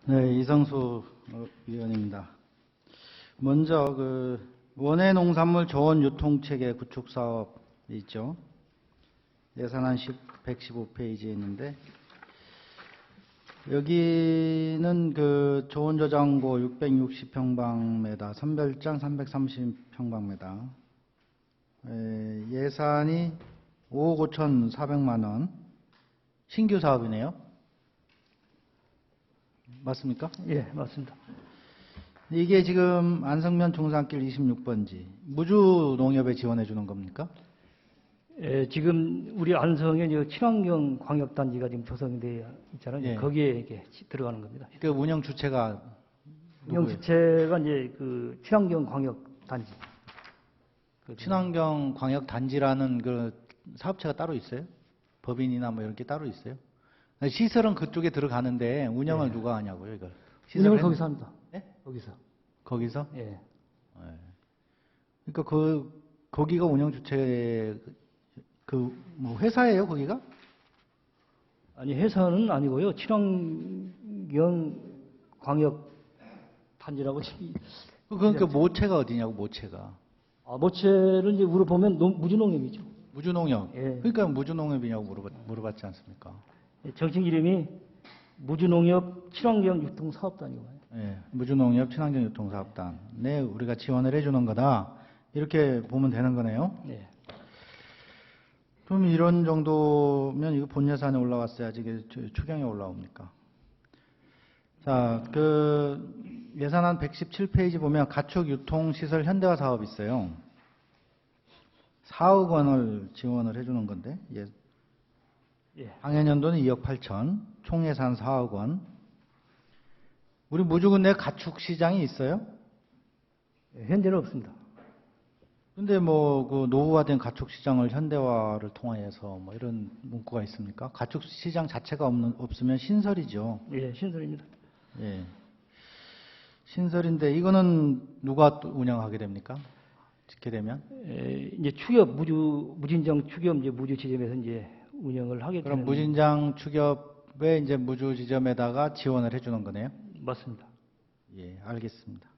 네, 이성수 위원입니다. 먼저 원예 농산물 저온 유통체계 구축 사업 있죠. 예산안 115페이지에 있는데 여기는 저온 저장고 660평방미터, 선별장 330평방미터, 예산이 5억 5,400만 원, 신규 사업이네요. 맞습니까? 예, 맞습니다. 이게 지금 안성면 종산길 26번지 무주 농협에 지원해 주는 겁니까? 예, 지금 우리 안성에 친환경 광역단지가 지금 조성되어 있잖아요. 예. 거기에 이렇게 들어가는 겁니다. 그 운영 주체가 운영 주체가 이제 친환경 광역단지. 친환경 광역 단지라는 사업체가 따로 있어요? 법인이나 뭐 이런 게 따로 있어요? 시설은 그쪽에 들어가는데 운영을 누가 하냐고요, 이걸? 운영을 거기서 합니다. 예? 거기서? 예. 그러니까 거기가 운영 주체 뭐 회사예요, 거기가? 아니, 회사는 아니고요. 친환경 광역단지라고. 그러니까 모체가 어디냐고, 모체가. 모체를 이제 물어보면 무주농협이죠. 무주농협. 예. 그러니까 무주농협이냐고 물어봤지 않습니까? 정식 이름이 무주농협 친환경 유통사업단이고요. 예, 무주농협 친환경 유통사업단. 네, 우리가 지원을 해주는 거다. 이렇게 보면 되는 거네요. 네. 그럼 이런 정도면 이거 본 예산에 올라왔어야지 이게 추경에 올라옵니까? 자, 예산안 117페이지 보면 가축 유통시설 현대화 사업 있어요. 4억 원을 지원을 해주는 건데, 당해년도는 2억 8천, 총 예산 4억 원. 우리 무주군 내 가축 시장이 있어요? 현재는 없습니다. 근데 노후화된 가축 시장을 현대화를 통해서 이런 문구가 있습니까? 가축 시장 자체가 없으면 신설이죠. 예, 신설입니다. 예. 신설인데 이거는 누가 또 운영하게 됩니까? 짓게 되면? 이제 추협 무진장 추협 무주 지점에서 이제 운영을 하게 되는. 그럼 무진장 추협에 이제 무주 지점에다가 지원을 해주는 거네요? 맞습니다. 예, 알겠습니다.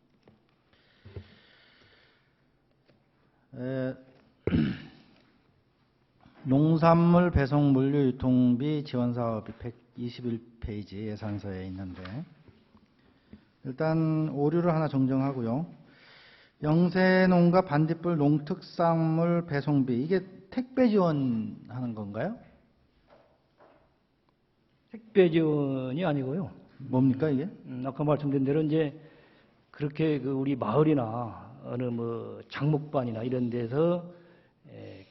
농산물 배송 물류 유통비 지원 사업이 121페이지 예산서에 있는데 일단 오류를 하나 정정하고요. 영세농가 반딧불 농특산물 배송비 이게 택배 지원하는 건가요? 택배 지원이 아니고요. 뭡니까 이게? 아까 말씀드린 대로 이제 그렇게 우리 마을이나 어느 장목반이나 이런 데서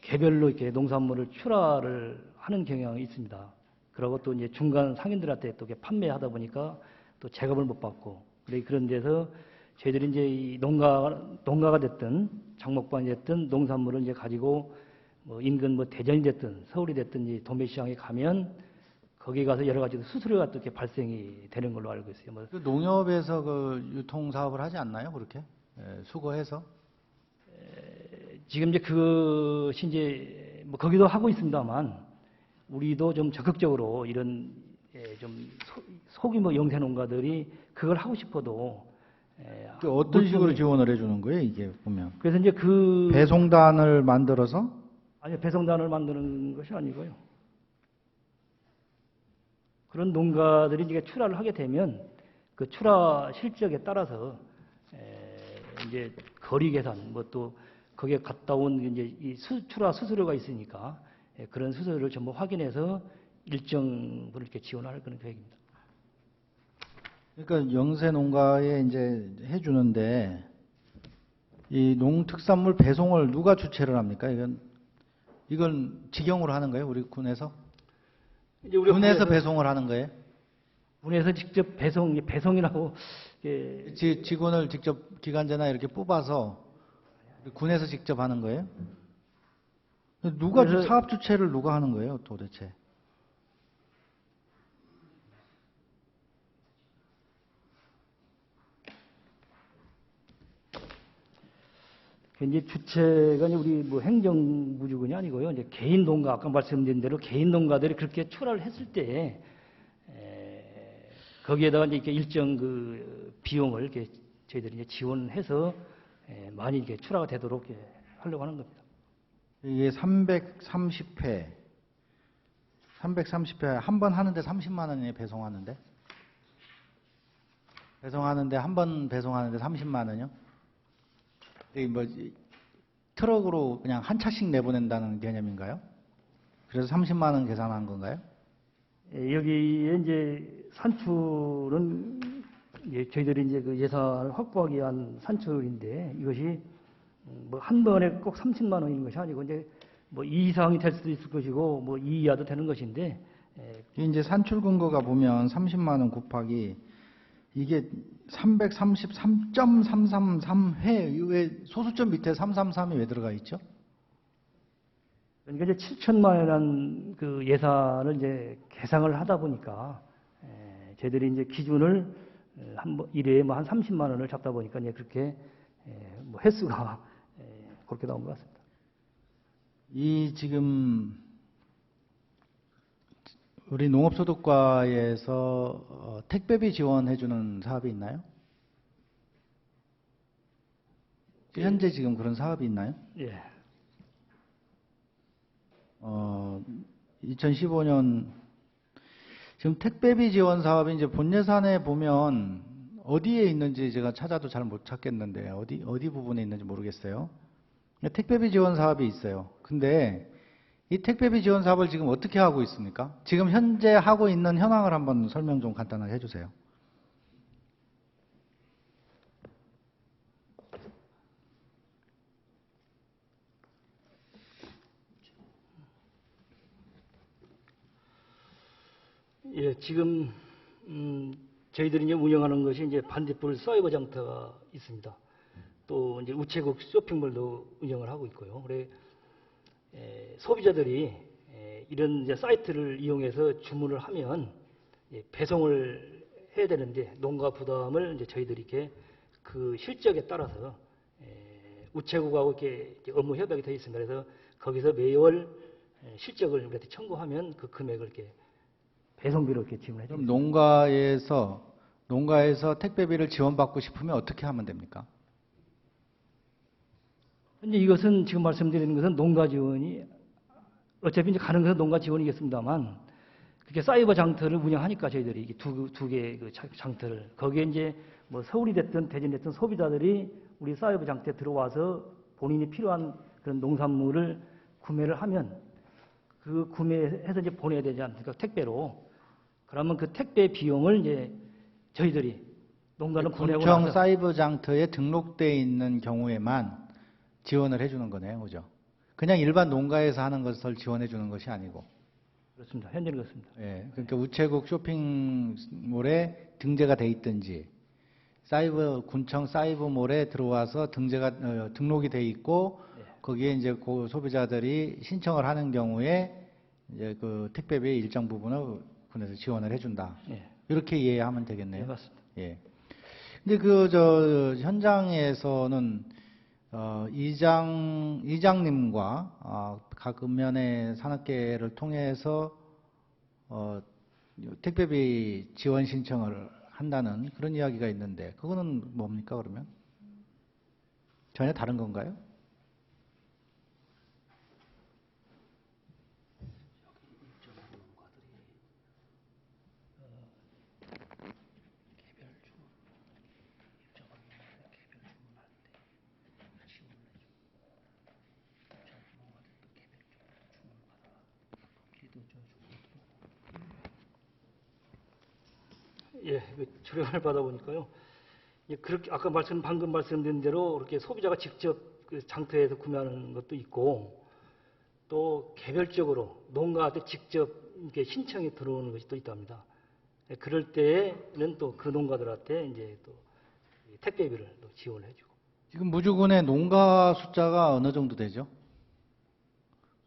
개별로 이렇게 농산물을 출하를 하는 경향이 있습니다. 그리고 또 이제 중간 상인들한테 또 판매하다 보니까 또 제값을 못 받고 그런 데서 저희들이 이제 이 농가가 됐든 장목반이 됐든 농산물을 이제 가지고 인근 대전이 됐든 서울이 됐든 이 도매시장에 가면 거기 가서 여러 가지 수수료가 또 이렇게 발생이 되는 걸로 알고 있어요. 농협에서 유통 사업을 하지 않나요? 그렇게 수거해서? 지금 이제 그것이 이제 거기도 하고 있습니다만 우리도 좀 적극적으로 이런 좀 소규모 영세 농가들이 그걸 하고 싶어도 어떤 식으로 지원을 해주는 거예요? 이게 보면 그래서 이제 배송단을 만들어서? 아니요, 배송단을 만드는 것이 아니고요. 그런 농가들이 이제 출하를 하게 되면 그 출하 실적에 따라서 이제 거리 계산 또 거기에 갔다 온 이제 이 출하 수수료가 있으니까 그런 수수료를 전부 확인해서 일정 부분 이렇게 지원할 그런 계획입니다. 그러니까 영세 농가에 이제 해주는데 이 농특산물 배송을 누가 주최를 합니까? 이건 직영으로 하는 거예요? 우리 군에서? 이제 우리 군에서 배송을 하는 거예요? 군에서 직접 배송이라고 직원을 직접 기간제나 이렇게 뽑아서 군에서 직접 하는 거예요? 사업 주체를 누가 하는 거예요, 도대체? 이제 주체가 우리 행정부주군이 아니고요. 이제 개인 농가, 아까 말씀드린 대로 개인 농가들이 그렇게 출하를 했을 때 거기에다가 이제 이렇게 일정 그 비용을 이렇게 저희들이 이제 지원해서 많이 이렇게 출하가 되도록 이렇게 하려고 하는 겁니다. 이게 330회 한 번 하는데 30만 원에 배송하는데 한 번 배송하는데 30만 원이요? 이게 뭐 트럭으로 그냥 한 차씩 내보낸다는 개념인가요? 그래서 30만 원 계산한 건가요? 여기에 이제 산출은 저희들이 이제 그 예산을 확보하기 위한 산출인데 이것이 뭐 한 번에 꼭 30만 원인 것이 아니고 이제 뭐 2 이상이 될 수도 있을 것이고 뭐 2 이하도 되는 것인데 이제 산출 근거가 보면 30만 원 곱하기 이게 333.333회 왜 소수점 밑에 333이 왜 들어가 있죠? 그러니까 이제 7천만 원이라는 그 예산을 이제 계상을 하다 보니까 저희들이 이제 기준을 일회에 뭐 한 30만 원을 잡다 보니까 이제 그렇게 뭐 횟수가 그렇게 나온 것 같습니다. 이 지금 우리 농업소득과에서 택배비 지원해주는 사업이 있나요? 현재 지금 그런 사업이 있나요? 예. 2015년 지금 택배비 지원 사업이 이제 본 예산에 보면 어디에 있는지 제가 찾아도 잘 못 찾겠는데 어디 부분에 있는지 모르겠어요. 택배비 지원 사업이 있어요. 근데 이 택배비 지원 사업을 지금 어떻게 하고 있습니까? 지금 현재 하고 있는 현황을 한번 설명 좀 간단하게 해주세요. 예, 지금 저희들이 이제 운영하는 것이 이제 반딧불 사이버 장터가 있습니다. 또 이제 우체국 쇼핑몰도 운영을 하고 있고요. 그래 소비자들이 이런 이제 사이트를 이용해서 주문을 하면 배송을 해야 되는데 농가 부담을 이제 저희들이 이렇게 그 실적에 따라서 우체국하고 이렇게 업무 협약이 되어 있습니다. 그래서 거기서 매월 실적을 우리한테 청구하면 그 금액을 이렇게 배송비로 이렇게 지원해 그럼 줍니다. 농가에서 택배비를 지원받고 싶으면 어떻게 하면 됩니까? 현재 이것은 지금 말씀드리는 것은 농가 지원이 어차피 이제 가는 것은 농가 지원이겠습니다만 그렇게 사이버 장터를 운영하니까 저희들이 두 개의 그 장터를 거기에 이제 뭐 서울이 됐든 대전이 됐든 소비자들이 우리 사이버 장터에 들어와서 본인이 필요한 그런 농산물을 구매를 하면 그 구매해서 이제 보내야 되지 않습니까? 택배로. 그러면 그 택배 비용을 이제 저희들이 농가는 보내고 군청 나서 사이버 장터에 등록되어 있는 경우에만 지원을 해주는 거네요, 그죠? 그냥 일반 농가에서 하는 것을 지원해 주는 것이 아니고. 그렇습니다. 현재는 그렇습니다. 예, 그러니까 우체국 쇼핑몰에 등재가 돼 있든지, 군청 사이버몰에 들어와서 등록이 돼 있고, 거기에 이제 그 소비자들이 신청을 하는 경우에 이제 그 택배비의 일정 부분을 군에서 지원을 해준다. 예. 이렇게 이해하면 되겠네요. 네, 맞습니다. 예. 근데 현장에서는 이장님과 각 읍면의 산업계를 통해서 택배비 지원 신청을 한다는 그런 이야기가 있는데 그거는 뭡니까 그러면? 전혀 다른 건가요? 예, 조력을 받아보니까요. 그렇게 아까 방금 말씀드린 대로 이렇게 소비자가 직접 그 장터에서 구매하는 것도 있고 또 개별적으로 농가한테 직접 이렇게 신청이 들어오는 것이 또 있답니다. 그럴 때에는 또 그 농가들한테 이제 또 택배비를 또 지원을 해주고. 지금 무주군의 농가 숫자가 어느 정도 되죠?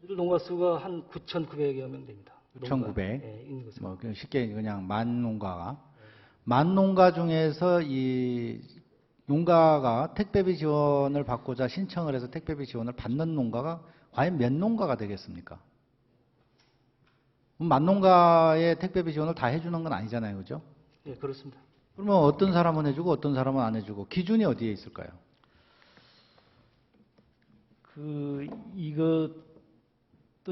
농가 수가 한 9,900여 명 됩니다. 9,900. 예, 있는 것은. 뭐 쉽게 그냥 만 농가가. 만 농가 중에서 이 농가가 택배비 지원을 받고자 신청을 해서 택배비 지원을 받는 농가가 과연 몇 농가가 되겠습니까? 만 농가의 택배비 지원을 다 해주는 건 아니잖아요, 그죠? 예, 그렇습니다. 그러면 어떤 사람은 해주고 어떤 사람은 안 해주고 기준이 어디에 있을까요? 이것도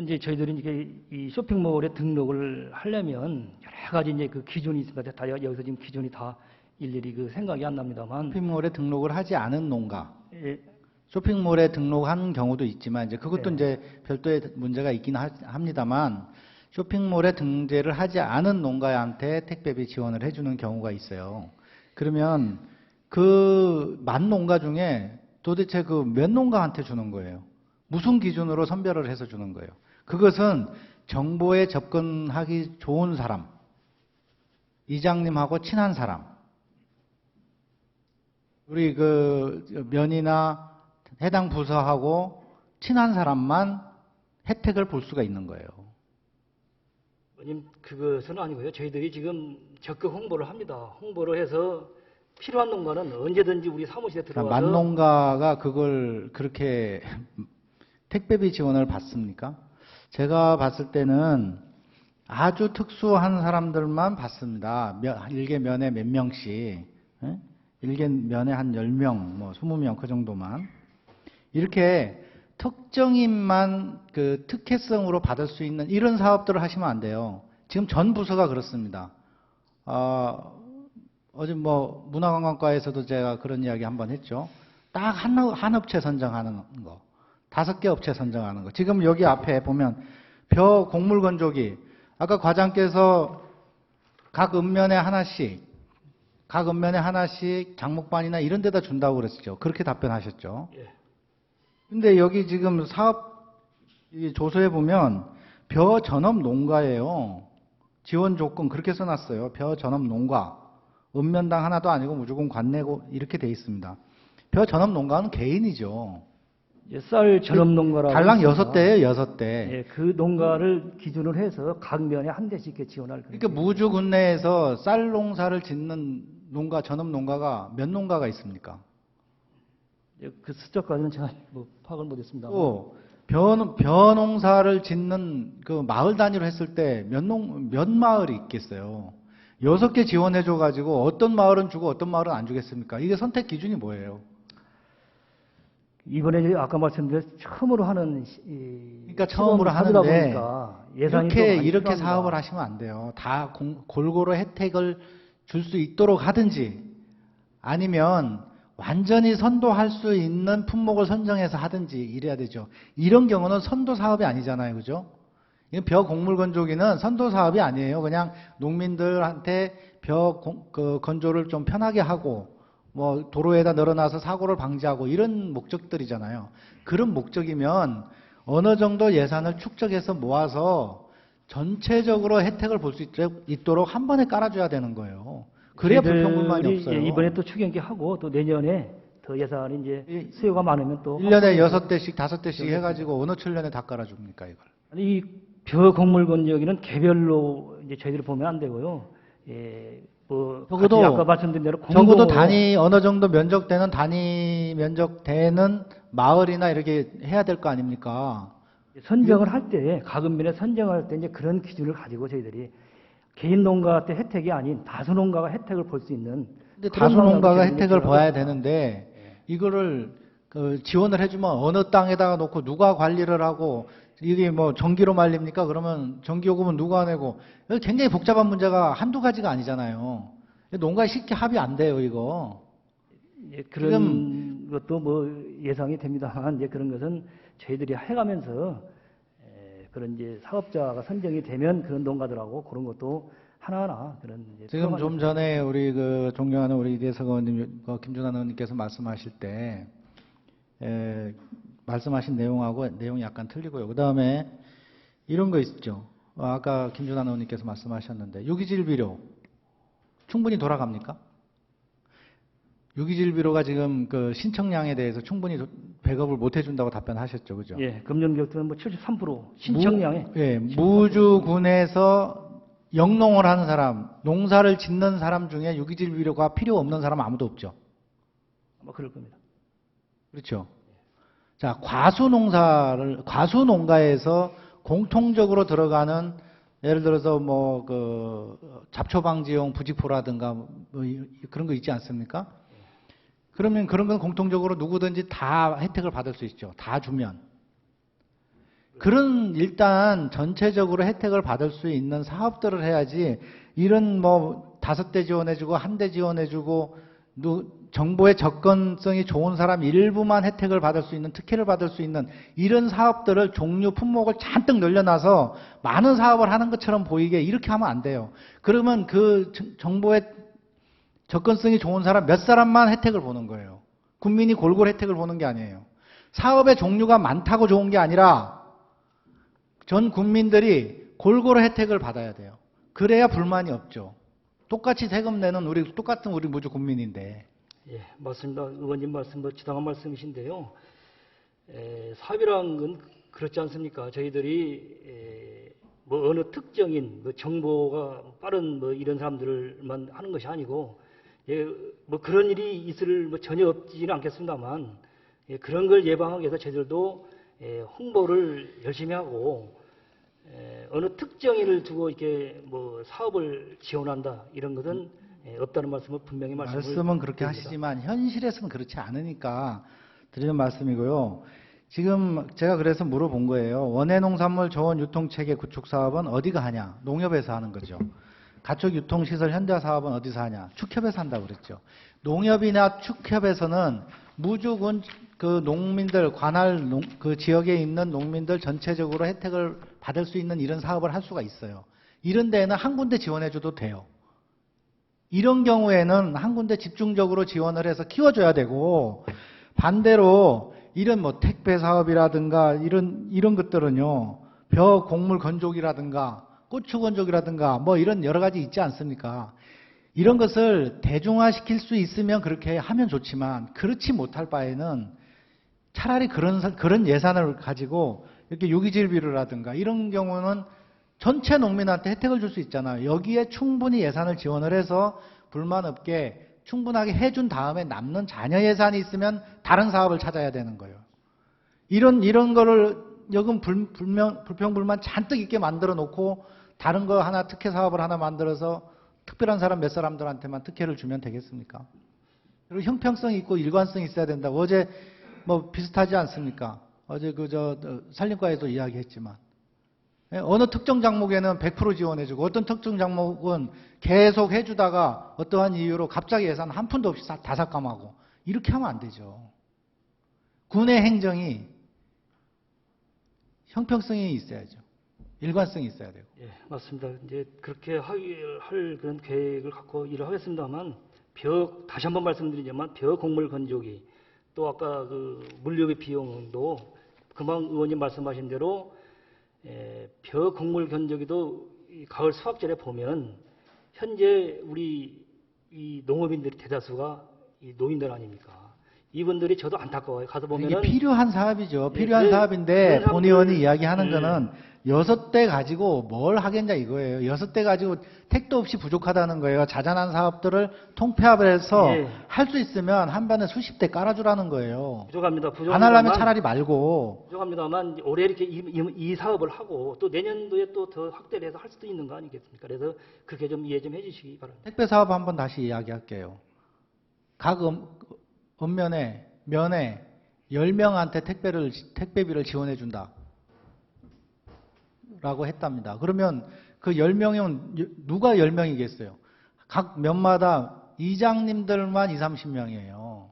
이제 저희들이 이게 이 쇼핑몰에 등록을 하려면 여러 가지 이제 그 기준이 있습니다. 다 여기서 지금 기준이 다 일일이 그 생각이 안 납니다만. 쇼핑몰에 등록을 하지 않은 농가, 예, 쇼핑몰에 등록한 경우도 있지만 이제 그것도 네. 이제 별도의 문제가 있긴 합니다만 쇼핑몰에 등재를 하지 않은 농가한테 택배비 지원을 해주는 경우가 있어요. 그러면 그 만 농가 중에 도대체 그 몇 농가한테 주는 거예요? 무슨 기준으로 선별을 해서 주는 거예요? 그것은 정보에 접근하기 좋은 사람, 이장님하고 친한 사람, 우리 그 면이나 해당 부서하고 친한 사람만 혜택을 볼 수가 있는 거예요. 의원님, 그것은 아니고요. 저희들이 지금 적극 홍보를 합니다. 홍보를 해서 필요한 농가는 언제든지 우리 사무실에 들어와서. 만 농가가 그걸 그렇게 택배비 지원을 받습니까? 제가 봤을 때는 아주 특수한 사람들만 받습니다. 일개 면에 몇 명씩, 예? 일개 면에 한 10명, 뭐 20명 그 정도만. 이렇게 특정인만 그 특혜성으로 받을 수 있는 이런 사업들을 하시면 안 돼요. 지금 전 부서가 그렇습니다. 어제 뭐 문화관광과에서도 제가 그런 이야기 한번 했죠. 딱 한 업체 선정하는 거. 5개 업체 선정하는 거. 지금 여기 앞에 보면 벼 곡물 건조기. 아까 과장께서 각 읍면에 하나씩 장목반이나 이런 데다 준다고 그랬죠. 그렇게 답변하셨죠. 예. 근데 여기 지금 사업 조서에 보면 벼 전업 농가예요. 지원 조건 그렇게 써놨어요. 벼 전업 농가. 읍면당 하나도 아니고 무조건 관내고 이렇게 돼 있습니다. 벼 전업 농가는 개인이죠. 쌀 전업 농가라고. 달랑 있습니다. 6대예요, 6대. 예, 그 농가를 기준으로 해서 각 면에 한 대씩 이렇게 지원할 거예요. 그러니까 무주 군내에서 쌀 농사를 짓는 농가, 전업 농가가 몇 농가가 있습니까? 예, 그 숫자까지는 제가 뭐 파악을 못했습니다. 또 벼 농사를 짓는 그 마을 단위로 했을 때 몇 마을이 있겠어요? 6개 지원해줘가지고 어떤 마을은 주고 어떤 마을은 안 주겠습니까? 이게 선택 기준이 뭐예요? 이번에 이제 아까 말씀드린 처음으로 하는 그러니까 처음으로 하다 하는데 보니까 예산이 또 많이 이렇게 필요합니다. 사업을 하시면 안 돼요. 다 골고루 혜택을 줄 수 있도록 하든지 아니면 완전히 선도할 수 있는 품목을 선정해서 하든지 이래야 되죠. 이런 경우는 선도 사업이 아니잖아요. 그죠? 이건 벼 곡물 건조기는 선도 사업이 아니에요. 그냥 농민들한테 그 건조를 좀 편하게 하고 뭐 도로에다 널어놔서 사고를 방지하고 이런 목적들이잖아요. 그런 목적이면 어느 정도 예산을 축적해서 모아서 전체적으로 혜택을 볼 수 있도록 한 번에 깔아줘야 되는 거예요. 그래야 불평불만이 저희들이 없어요. 이번에 또 추경기 하고 또 내년에 더 예산이 이제 수요가 많으면 또 1년에 6대씩 5대씩 해가지고 어느 천년에 다 깔아줍니까 이걸? 이 벼 곡물 건조기는 개별로 이제 저희들이 보면 안 되고요. 예, 뭐 적어도 아까 말씀드린 대로 적어도 공동으로 어느 정도 단위 면적되는 마을이나 이렇게 해야 될 거 아닙니까? 선정을 할 때 가금면에 선정할 때 이제 그런 기준을 가지고 저희들이 개인 농가한테 혜택이 아닌 다수 농가가 혜택을 볼 수 있는. 근데 그런 다수 농가가 방향으로 혜택을 지원을 봐야 하고 되는데 이거를 그 지원을 해주면 어느 땅에다가 놓고 누가 관리를 하고 이게 뭐 전기로 말립니까? 그러면 전기요금은 누가 내고 이거 굉장히 복잡한 문제가 한두 가지가 아니잖아요. 농가에 쉽게 합의 안 돼요 이거. 예, 그런 것도 뭐 예상이 됩니다만 이제 그런 것은 저희들이 해가면서 그런 이제 사업자가 선정이 되면 그런 농가들하고 그런 것도 하나하나 그런 이제 지금 좀 전에 우리 그 존경하는 우리 이대석 의원님, 김준환 의원님께서 말씀하실 때 말씀하신 내용이 약간 틀리고요. 그 다음에 이런 거 있죠. 아까 김준환 의원님께서 말씀하셨는데 유기질 비료 충분히 돌아갑니까? 유기질 비료가 지금 그 신청량에 대해서 충분히 배급을 못 해준다고 답변하셨죠, 그죠? 예, 금년교육은 뭐 73% 신청량에 무주군에서 영농을 하는 사람, 농사를 짓는 사람 중에 유기질 비료가 필요 없는 사람 아무도 없죠. 뭐 그럴 겁니다. 그렇죠. 자, 과수 농가에서 공통적으로 들어가는 예를 들어서 뭐 그 잡초 방지용 부직포라든가 뭐 그런 거 있지 않습니까? 그러면 그런 건 공통적으로 누구든지 다 혜택을 받을 수 있죠. 다 주면. 그런 일단 전체적으로 혜택을 받을 수 있는 사업들을 해야지 이런 뭐 5대 지원해주고 1대 지원해주고 정보의 접근성이 좋은 사람 일부만 혜택을 받을 수 있는 특혜를 받을 수 있는 이런 사업들을 종류 품목을 잔뜩 늘려놔서 많은 사업을 하는 것처럼 보이게 이렇게 하면 안 돼요. 그러면 그 정보의 접근성이 좋은 사람 몇 사람만 혜택을 보는 거예요. 국민이 골고루 혜택을 보는 게 아니에요. 사업의 종류가 많다고 좋은 게 아니라 전 국민들이 골고루 혜택을 받아야 돼요. 그래야 불만이 없죠. 똑같이 세금 내는 똑같은 우리 모두 국민인데. 예, 맞습니다. 의원님 말씀, 지당한 말씀이신데요. 사업이라는 건 그렇지 않습니까? 저희들이 뭐 어느 특정인 정보가 빠른 이런 사람들만 하는 것이 아니고, 뭐 그런 일이 있을 전혀 없지는 않겠습니다만, 그런 걸 예방하기 위해서 저희들도 홍보를 열심히 하고, 어느 특정인을 두고 이렇게 뭐 사업을 지원한다 이런 것은 없다는 말씀을 분명히 말씀은 그렇게 드립니다. 하시지만 현실에서는 그렇지 않으니까 드리는 말씀이고요. 지금 제가 그래서 물어본 거예요. 원예농산물 저온 유통체계 구축 사업은 어디가 하냐? 농협에서 하는 거죠. 가축 유통시설 현대화 사업은 어디서 하냐? 축협에서 한다고 그랬죠. 농협이나 축협에서는 무조건 그 농민들 그 지역에 있는 농민들 전체적으로 혜택을 받을 수 있는 이런 사업을 할 수가 있어요. 이런 데에는 한 군데 지원해 줘도 돼요. 이런 경우에는 한 군데 집중적으로 지원을 해서 키워줘야 되고, 반대로 이런 뭐 택배 사업이라든가 이런 것들은요, 벼 곡물 건조기라든가 고추 건조기라든가 뭐 이런 여러 가지 있지 않습니까? 이런 것을 대중화시킬 수 있으면 그렇게 하면 좋지만 그렇지 못할 바에는 차라리 그런 예산을 가지고 이렇게 유기질비료라든가 이런 경우는 전체 농민한테 혜택을 줄 수 있잖아요. 여기에 충분히 예산을 지원을 해서 불만 없게 충분하게 해준 다음에 남는 잔여 예산이 있으면 다른 사업을 찾아야 되는 거예요. 이런 거를 여금 불평불만 잔뜩 있게 만들어 놓고 다른 거 하나 특혜 사업을 하나 만들어서 특별한 사람 몇 사람들한테만 특혜를 주면 되겠습니까? 그리고 형평성이 있고 일관성이 있어야 된다고 어제 뭐 비슷하지 않습니까? 어제 산림과에도 이야기했지만 어느 특정 작목에는 100% 지원해주고 어떤 특정 작목은 계속 해주다가 어떠한 이유로 갑자기 예산 한 푼도 없이 다 삭감하고 이렇게 하면 안 되죠. 군의 행정이 형평성이 있어야죠. 일관성이 있어야 되고. 예, 맞습니다. 이제 그렇게 할 그런 계획을 갖고 일을 하겠습니다만, 다시 한번 말씀드리자면, 곡물 건조기, 또 아까 그 물류비 비용도 금방 의원님 말씀하신 대로, 곡물 건조기도 이 가을 수확절에 보면, 현재 우리 이 농업인들이 대다수가 이 노인들 아닙니까? 이분들이 저도 안타까워요. 가서 보면은. 이게 필요한 사업이죠. 필요한 사업인데 본 의원이 이야기하는 거는 6대 가지고 뭘 하겠냐 이거예요. 6대 가지고 택도 없이 부족하다는 거예요. 자잘한 사업들을 통폐합을 해서 할 수 있으면 한 번에 수십 대 깔아주라는 거예요. 부족합니다. 안 하려면 차라리 말고. 부족합니다만 올해 이렇게 이 사업을 하고 또 내년도에 또 더 확대를 해서 할 수도 있는 거 아니겠습니까? 그래서 그렇게 좀 이해 좀 해주시기 바랍니다. 택배 사업 한번 다시 이야기할게요. 각 면에 10명한테 택배비를 지원해 준다. 라고 했답니다. 그러면 그 10명이면 누가 10명이겠어요? 각 면마다 이장님들만 20, 30명이에요.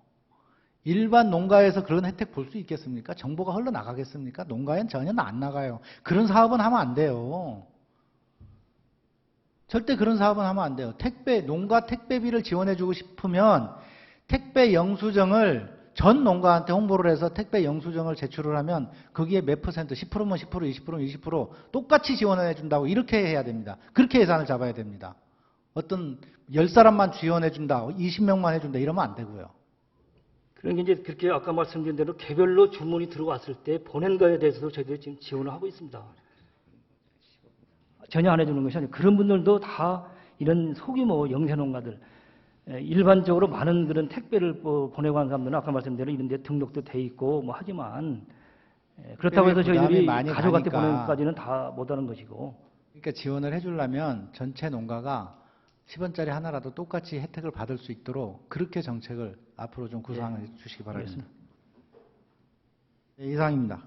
일반 농가에서 그런 혜택 볼 수 있겠습니까? 정보가 흘러나가겠습니까? 농가엔 전혀 안 나가요. 그런 사업은 하면 안 돼요. 절대 그런 사업은 하면 안 돼요. 농가 택배비를 지원해주고 싶으면 택배 영수증을 전 농가한테 홍보를 해서 택배 영수증을 제출을 하면 거기에 몇 퍼센트, 10%면 10%, 20%면 20% 똑같이 지원을 해준다고 이렇게 해야 됩니다. 그렇게 예산을 잡아야 됩니다. 어떤 10사람만 지원해준다, 20명만 해준다 이러면 안 되고요. 그러니까 이제 그렇게 아까 말씀드린 대로 개별로 주문이 들어왔을 때 보낸 거에 대해서도 저희들이 지금 지원을 하고 있습니다. 전혀 안 해주는 것이 아니고 그런 분들도 다 이런 소규모 영세농가들 일반적으로 많은 그런 택배를 보내고 하는 사람들은 아까 말씀대로 이런 데 등록도 돼 있고 뭐 하지만 그렇다고 해서 저희들이 가족한테 보내는 것까지는 다 못하는 것이고 그러니까 지원을 해주려면 전체 농가가 10원짜리 하나라도 똑같이 혜택을 받을 수 있도록 그렇게 정책을 앞으로 좀 구상해 주시기 바랍니다. 알겠습니다. 네, 이상입니다.